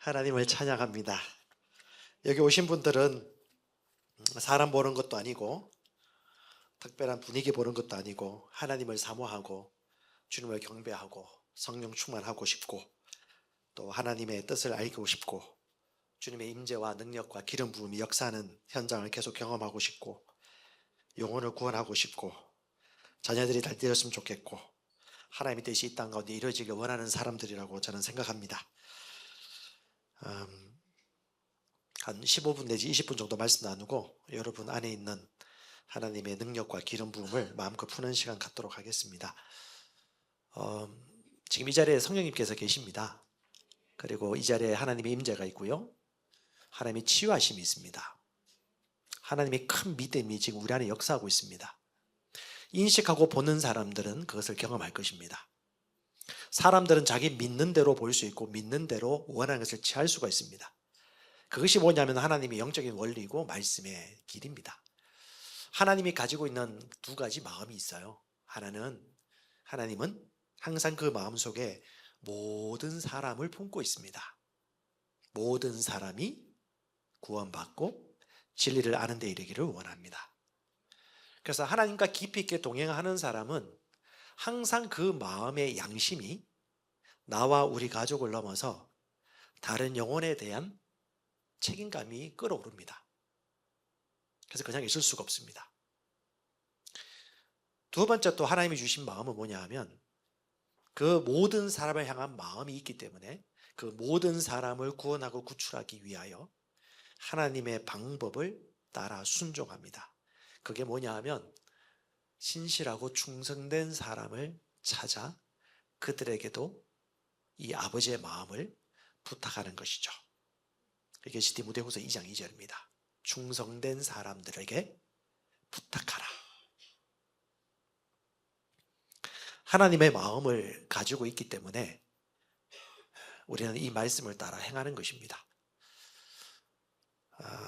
하나님을 찬양합니다. 여기 오신 분들은 사람 보는 것도 아니고 특별한 분위기 보는 것도 아니고 하나님을 사모하고 주님을 경배하고 성령 충만하고 싶고 또 하나님의 뜻을 알고 싶고 주님의 임재와 능력과 기름 부음이 역사하는 현장을 계속 경험하고 싶고 영혼을 구원하고 싶고 자녀들이 잘 되었으면 좋겠고 하나님의 뜻이 이 땅 가운데 이루어지길 원하는 사람들이라고 저는 생각합니다. 한 15분 내지 20분 정도 말씀 나누고 여러분 안에 있는 하나님의 능력과 기름 부음을 마음껏 푸는 시간 갖도록 하겠습니다. 지금 이 자리에 성령님께서 계십니다. 그리고 이 자리에 하나님의 임재가 있고요. 하나님의 치유하심이 있습니다. 하나님의 큰 믿음이 지금 우리 안에 역사하고 있습니다. 인식하고 보는 사람들은 그것을 경험할 것입니다. 사람들은 자기 믿는 대로 볼 수 있고 믿는 대로 원하는 것을 취할 수가 있습니다. 그것이 뭐냐면 하나님의 영적인 원리이고 말씀의 길입니다. 하나님이 가지고 있는 두 가지 마음이 있어요. 하나님은 항상 그 마음 속에 모든 사람을 품고 있습니다. 모든 사람이 구원받고 진리를 아는 데 이르기를 원합니다. 그래서 하나님과 깊이 있게 동행하는 사람은 항상 그 마음의 양심이 나와 우리 가족을 넘어서 다른 영혼에 대한 책임감이 끓어오릅니다. 그래서 그냥 있을 수가 없습니다. 두 번째 또 하나님이 주신 마음은 뭐냐 하면 그 모든 사람을 향한 마음이 있기 때문에 그 모든 사람을 구원하고 구출하기 위하여 하나님의 방법을 따라 순종합니다. 그게 뭐냐 하면 신실하고 충성된 사람을 찾아 그들에게도 이 아버지의 마음을 부탁하는 것이죠. 이것이 디모데후서 2장 2절입니다. 충성된 사람들에게 부탁하라. 하나님의 마음을 가지고 있기 때문에 우리는 이 말씀을 따라 행하는 것입니다.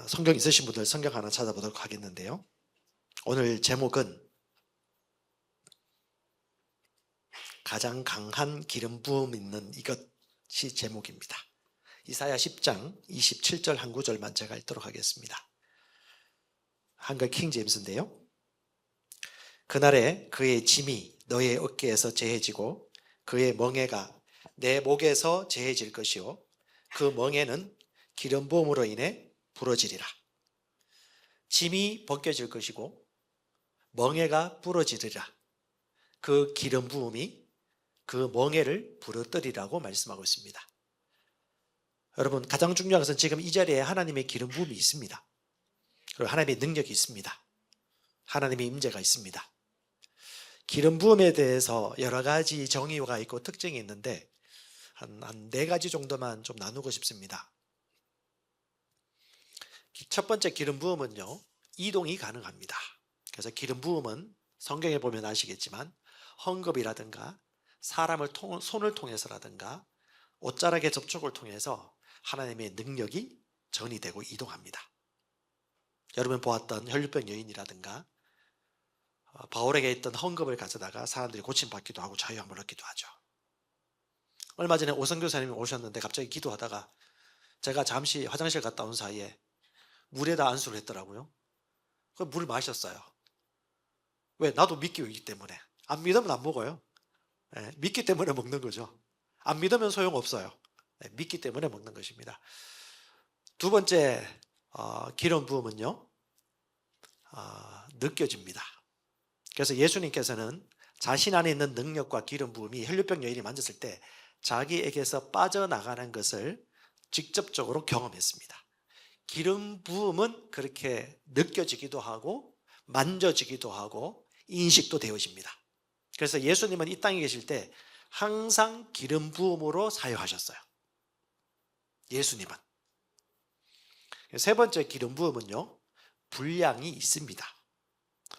성경 있으신 분들 성경 하나 찾아보도록 하겠는데요. 오늘 제목은 가장 강한 기름 부음 있는 이것이 제목입니다. 이사야 10장 27절 한 구절만 제가 읽도록 하겠습니다. 한글 킹 제임스인데요. 그날에 그의 짐이 너의 어깨에서 제해지고 그의 멍에가 내 목에서 제해질 것이요 그 멍에는 기름 부음으로 인해 부러지리라. 짐이 벗겨질 것이고 멍에가 부러지리라. 그 기름 부음이 그 멍에를 부러뜨리라고 말씀하고 있습니다. 여러분, 가장 중요한 것은 지금 이 자리에 하나님의 기름 부음이 있습니다. 그리고 하나님의 능력이 있습니다. 하나님의 임재가 있습니다. 기름 부음에 대해서 여러 가지 정의가 있고 특징이 있는데 한 네 가지 정도만 좀 나누고 싶습니다. 첫 번째 기름 부음은요, 이동이 가능합니다. 그래서 기름 부음은 성경에 보면 아시겠지만 헝겊이라든가 사람을 손을 통해서라든가 옷자락의 접촉을 통해서 하나님의 능력이 전이되고 이동합니다. 여러분 보았던 혈류병 여인이라든가 바울에게 있던 헝겊을 가져다가 사람들이 고침받기도 하고 자유함을 얻기도 하죠. 얼마 전에 오성 교사님이 오셨는데 갑자기 기도하다가 제가 잠시 화장실 갔다 온 사이에 물에다 안수를 했더라고요. 그 물을 마셨어요. 왜? 나도 믿기 때문에. 안 믿으면 안 먹어요. 네, 믿기 때문에 먹는 거죠. 안 믿으면 소용없어요. 네, 믿기 때문에 먹는 것입니다. 두 번째 기름 부음은요, 느껴집니다. 그래서 예수님께서는 자신 안에 있는 능력과 기름 부음이 혈류병 여인이 만졌을 때 자기에게서 빠져나가는 것을 직접적으로 경험했습니다. 기름 부음은 그렇게 느껴지기도 하고 만져지기도 하고 인식도 되어집니다. 그래서 예수님은 이 땅에 계실 때 항상 기름 부음으로 사역하셨어요. 예수님은. 세 번째 기름 부음은요, 분량이 있습니다.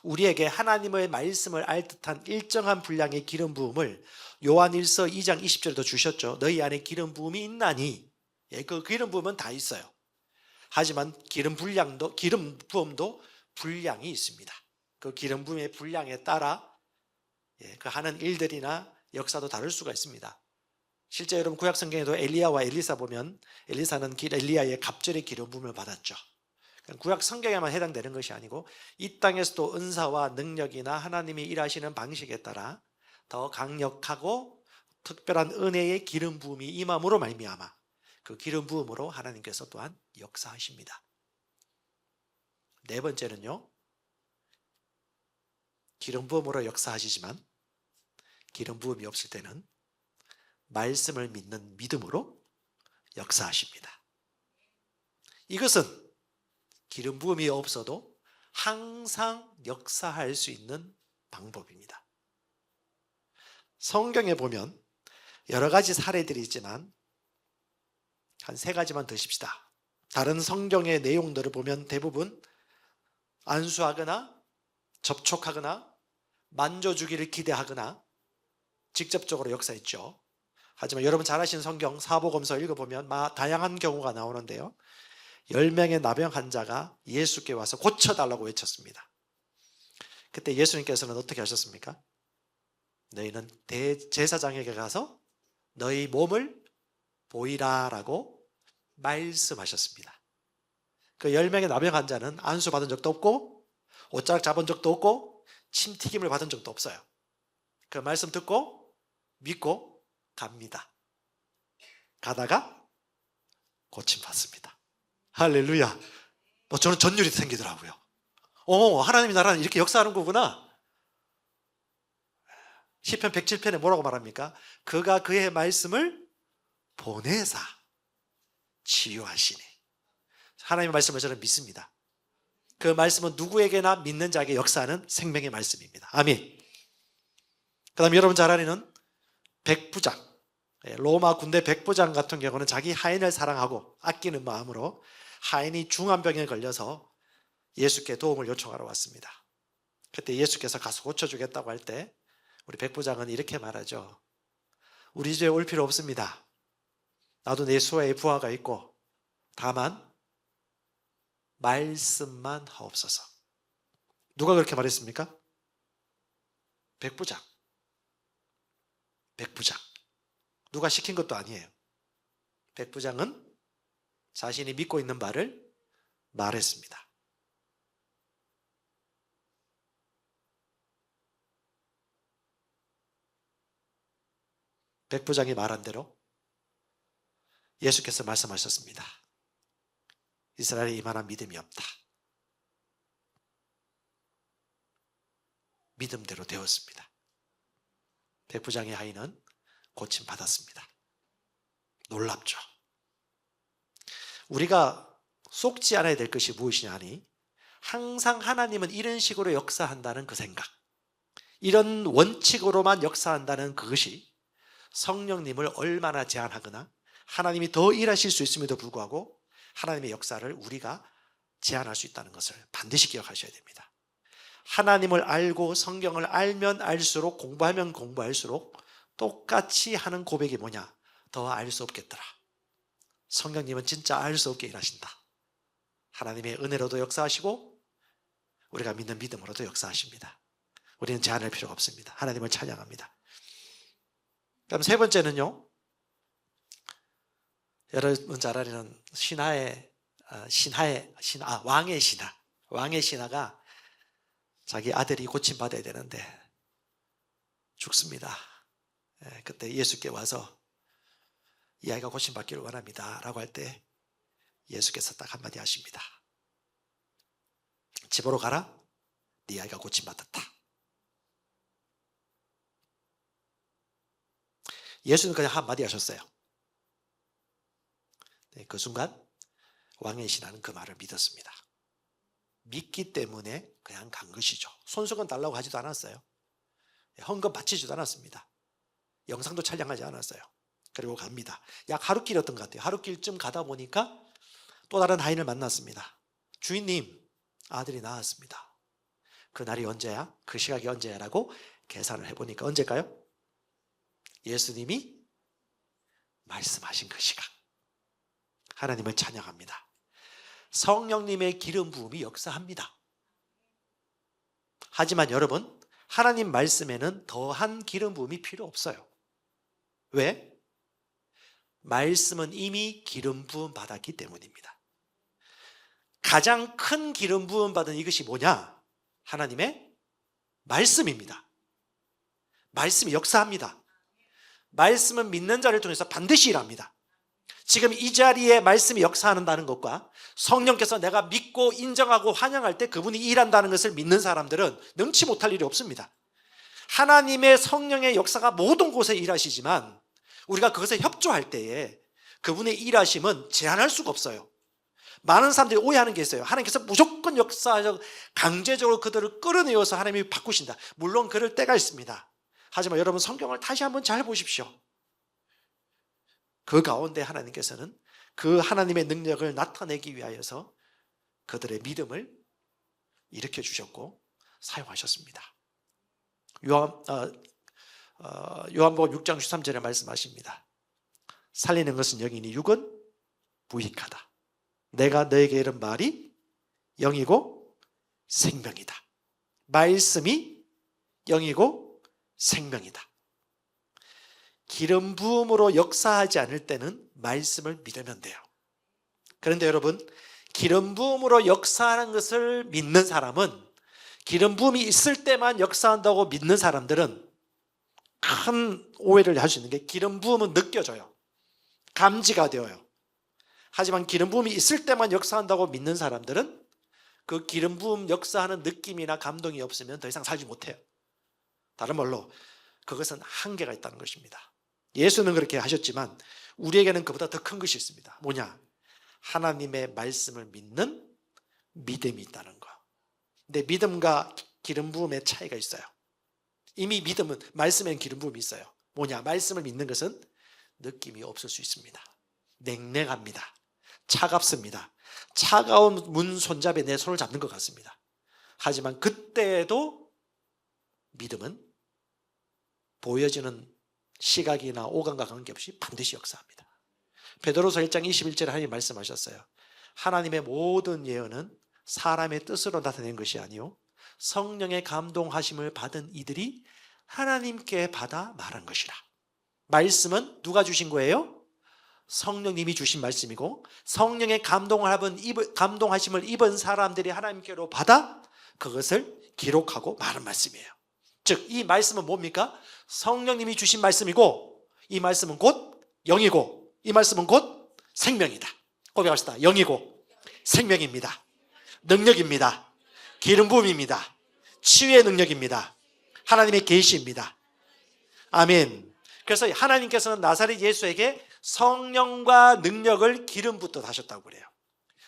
우리에게 하나님의 말씀을 알 듯한 일정한 분량의 기름 부음을 요한일서 2장 20절에도 주셨죠. 너희 안에 기름 부음이 있나니. 그 기름 부음은 다 있어요. 하지만 기름 부음도 분량이 있습니다. 그 기름 부음의 분량에 따라 그 하는 일들이나 역사도 다를 수가 있습니다. 실제 여러분 구약 성경에도 엘리야와 엘리사 보면 엘리사는 엘리야의 갑절의 기름 부음을 받았죠. 구약 성경에만 해당되는 것이 아니고 이 땅에서도 은사와 능력이나 하나님이 일하시는 방식에 따라 더 강력하고 특별한 은혜의 기름 부음이 임함으로 말미암아 그 기름 부음으로 하나님께서 또한 역사하십니다. 네 번째는요, 기름 부음으로 역사하시지만 기름 부음이 없을 때는 말씀을 믿는 믿음으로 역사하십니다. 이것은 기름 부음이 없어도 항상 역사할 수 있는 방법입니다. 성경에 보면 여러 가지 사례들이 있지만 한 세 가지만 드십시다. 다른 성경의 내용들을 보면 대부분 안수하거나 접촉하거나 만져주기를 기대하거나 직접적으로 역사했죠. 하지만 여러분 잘 아시는 성경 사복음서 읽어보면 다양한 경우가 나오는데요, 10명의 나병 환자가 예수께 와서 고쳐달라고 외쳤습니다. 그때 예수님께서는 어떻게 하셨습니까? 너희는 대제사장에게 가서 너희 몸을 보이라 라고 말씀하셨습니다. 그 10명의 나병 환자는 안수 받은 적도 없고 옷자락 잡은 적도 없고 침튀김을 받은 적도 없어요. 그 말씀 듣고 믿고 갑니다. 가다가 고침받습니다. 할렐루야. 저는 전율이 생기더라고요. 하나님의 나라는 이렇게 역사하는 거구나. 시편 107편에 뭐라고 말합니까? 그가 그의 말씀을 보내사 치유하시네. 하나님의 말씀을 저는 믿습니다. 그 말씀은 누구에게나 믿는 자에게 역사하는 생명의 말씀입니다. 아멘. 그 다음에 여러분 잘 아는 백부장, 로마 군대 백부장 같은 경우는 자기 하인을 사랑하고 아끼는 마음으로 하인이 중한 병에 걸려서 예수께 도움을 요청하러 왔습니다. 그때 예수께서 가서 고쳐주겠다고 할 때 우리 백부장은 이렇게 말하죠. 우리 집에 올 필요 없습니다. 나도 내 수하에 부하가 있고 다만 말씀만 하옵소서. 누가 그렇게 말했습니까? 백부장. 누가 시킨 것도 아니에요. 백부장은 자신이 믿고 있는 바를 말했습니다. 백부장이 말한 대로 예수께서 말씀하셨습니다. 이스라엘에 이만한 믿음이 없다. 믿음대로 되었습니다. 백부장의 아이는 고침받았습니다. 놀랍죠. 우리가 속지 않아야 될 것이 무엇이냐니 항상 하나님은 이런 식으로 역사한다는 그 생각, 이런 원칙으로만 역사한다는 그것이 성령님을 얼마나 제한하거나 하나님이 더 일하실 수 있음에도 불구하고 하나님의 역사를 우리가 제한할 수 있다는 것을 반드시 기억하셔야 됩니다. 하나님을 알고 성경을 알면 알수록, 공부하면 공부할수록 똑같이 하는 고백이 뭐냐? 더 알 수 없겠더라. 성령님은 진짜 알 수 없게 일하신다. 하나님의 은혜로도 역사하시고 우리가 믿는 믿음으로도 역사하십니다. 우리는 제한할 필요가 없습니다. 하나님을 찬양합니다. 그럼 세 번째는요, 여러분 잘 아는 왕의 신하. 왕의 신하가 자기 아들이 고침받아야 되는데 죽습니다. 그때 예수께 와서 이 아이가 고침받기를 원합니다 라고 할 때 예수께서 딱 한마디 하십니다. 집으로 가라. 네 아이가 고침받았다. 예수는 그냥 한마디 하셨어요. 그 순간 왕의 신하는 그 말을 믿었습니다. 믿기 때문에 그냥 간 것이죠. 손수건 달라고 하지도 않았어요. 헌금 바치지도 않았습니다. 영상도 촬영하지 않았어요. 그리고 갑니다. 약 하루길이었던 것 같아요. 하루길쯤 가다 보니까 또 다른 하인을 만났습니다. 주인님, 아들이 나았습니다. 그 날이 언제야? 그 시각이 언제야? 라고 계산을 해보니까 언제일까요? 예수님이 말씀하신 그 시각. 하나님을 찬양합니다. 성령님의 기름 부음이 역사합니다. 하지만 여러분, 하나님 말씀에는 더한 기름 부음이 필요 없어요. 왜? 말씀은 이미 기름 부음 받았기 때문입니다. 가장 큰 기름 부음 받은 이것이 뭐냐? 하나님의 말씀입니다. 말씀이 역사합니다. 말씀은 믿는 자를 통해서 반드시 일합니다. 지금 이 자리에 말씀이 역사한다는 것과 성령께서 내가 믿고 인정하고 환영할 때 그분이 일한다는 것을 믿는 사람들은 능치 못할 일이 없습니다. 하나님의 성령의 역사가 모든 곳에 일하시지만 우리가 그것에 협조할 때에 그분의 일하심은 제한할 수가 없어요. 많은 사람들이 오해하는 게 있어요. 하나님께서 무조건 역사적 강제적으로 그들을 끌어내어서 하나님이 바꾸신다. 물론 그럴 때가 있습니다. 하지만 여러분 성경을 다시 한번 잘 보십시오. 그 가운데 하나님께서는 그 하나님의 능력을 나타내기 위하여서 그들의 믿음을 일으켜 주셨고 사용하셨습니다. 요한복음 6장 13절에 말씀하십니다. 살리는 것은 영이니 육은 무익하다. 내가 너에게 이른 말이 영이고 생명이다. 말씀이 영이고 생명이다. 기름 부음으로 역사하지 않을 때는 말씀을 믿으면 돼요. 그런데 여러분, 기름 부음으로 역사하는 것을 믿는 사람은, 기름 부음이 있을 때만 역사한다고 믿는 사람들은 큰 오해를 할 수 있는 게, 기름 부음은 느껴져요. 감지가 되어요. 하지만 기름 부음이 있을 때만 역사한다고 믿는 사람들은 그 기름 부음 역사하는 느낌이나 감동이 없으면 더 이상 살지 못해요. 다른 말로 그것은 한계가 있다는 것입니다. 예수는 그렇게 하셨지만 우리에게는 그보다 더 큰 것이 있습니다. 뭐냐? 하나님의 말씀을 믿는 믿음이 있다는 거. 근데 믿음과 기름 부음의 차이가 있어요. 이미 믿음은, 말씀에는 기름 부음이 있어요. 뭐냐? 말씀을 믿는 것은 느낌이 없을 수 있습니다. 냉랭합니다. 차갑습니다. 차가운 문 손잡이에 내 손을 잡는 것 같습니다. 하지만 그때에도 믿음은 보여지는 시각이나 오감과 관계없이 반드시 역사합니다. 베드로서 1장 21절에 하나님 말씀하셨어요. 하나님의 모든 예언은 사람의 뜻으로 나타낸 것이 아니요 성령의 감동하심을 받은 이들이 하나님께 받아 말한 것이라. 말씀은 누가 주신 거예요? 성령님이 주신 말씀이고, 성령의 감동하심을 입은 사람들이 하나님께로 받아 그것을 기록하고 말한 말씀이에요. 즉, 이 말씀은 뭡니까? 성령님이 주신 말씀이고, 이 말씀은 곧 영이고, 이 말씀은 곧 생명이다. 고백합시다. 영이고 생명입니다. 능력입니다. 기름 부음입니다. 치유의 능력입니다. 하나님의 계시입니다. 아멘. 그래서 하나님께서는 나사렛 예수에게 성령과 능력을 기름 붓듯 하셨다고 그래요.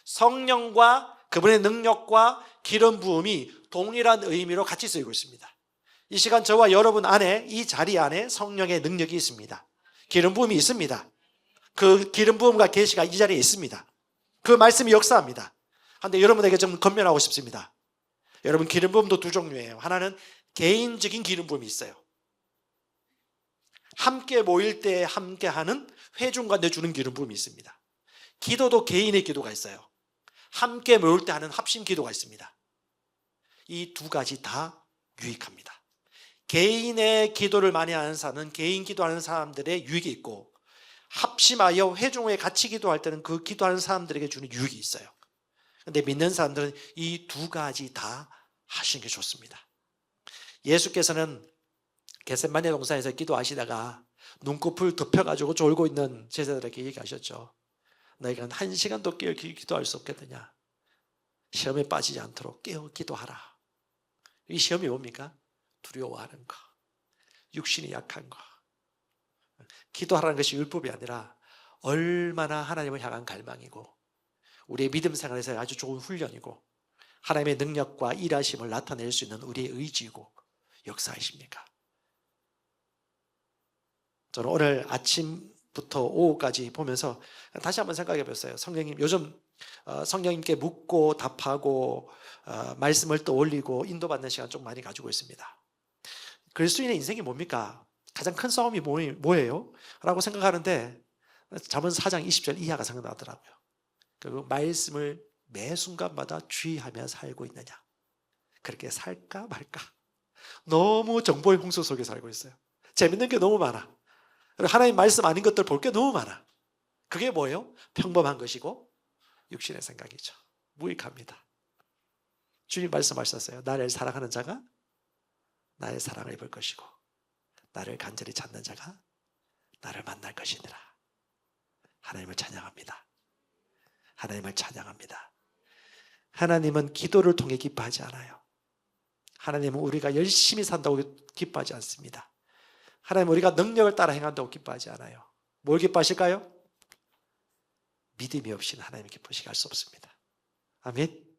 성령과 그분의 능력과 기름 부음이 동일한 의미로 같이 쓰이고 있습니다. 이 시간 저와 여러분 안에, 이 자리 안에 성령의 능력이 있습니다. 기름 부음이 있습니다. 그 기름 부음과 계시가 이 자리에 있습니다. 그 말씀이 역사합니다. 그런데 여러분에게 좀 건면하고 싶습니다. 여러분, 기름 부음도 두 종류예요. 하나는 개인적인 기름 부음이 있어요. 함께 모일 때 함께하는 회중과 내주는 기름 부음이 있습니다. 기도도 개인의 기도가 있어요. 함께 모일 때 하는 합심 기도가 있습니다. 이 두 가지 다 유익합니다. 개인의 기도를 많이 하는 사람은 개인 기도하는 사람들의 유익이 있고, 합심하여 회중에 같이 기도할 때는 그 기도하는 사람들에게 주는 유익이 있어요. 그런데 믿는 사람들은 이 두 가지 다 하시는 게 좋습니다. 예수께서는 겟세마네 동산에서 기도하시다가 눈꺼풀 덮여가지고 졸고 있는 제자들에게 얘기하셨죠. 너희가 1시간도 깨어 기도할 수 없겠느냐? 시험에 빠지지 않도록 깨어 기도하라. 이 시험이 뭡니까? 두려워하는 거, 육신이 약한 거. 기도하라는 것이 율법이 아니라 얼마나 하나님을 향한 갈망이고 우리의 믿음 생활에서 아주 좋은 훈련이고 하나님의 능력과 일하심을 나타낼 수 있는 우리의 의지이고 역사이십니까? 저는 오늘 아침부터 오후까지 보면서 다시 한번 생각해 봤어요. 성령님, 요즘 성령님께 묻고 답하고 말씀을 떠올리고 인도받는 시간 좀 많이 가지고 있습니다. 그리스도인의 인생이 뭡니까? 가장 큰 싸움이 뭐예요? 라고 생각하는데 잠언 4장 20절 이하가 생각나더라고요. 그 말씀을 매 순간마다 주의하며 살고 있느냐? 그렇게 살까 말까? 너무 정보의 홍수 속에 살고 있어요. 재밌는 게 너무 많아. 하나님 말씀 아닌 것들 볼 게 너무 많아. 그게 뭐예요? 평범한 것이고 육신의 생각이죠. 무익합니다. 주님 말씀하셨어요. 나를 사랑하는 자가 나의 사랑을 입을 것이고 나를 간절히 찾는 자가 나를 만날 것이니라. 하나님을 찬양합니다. 하나님을 찬양합니다. 하나님은 기도를 통해 기뻐하지 않아요. 하나님은 우리가 열심히 산다고 기뻐하지 않습니다. 하나님은 우리가 능력을 따라 행한다고 기뻐하지 않아요. 뭘 기뻐하실까요? 믿음이 없이는 하나님을 기쁘시게 할 수 없습니다. 아멘.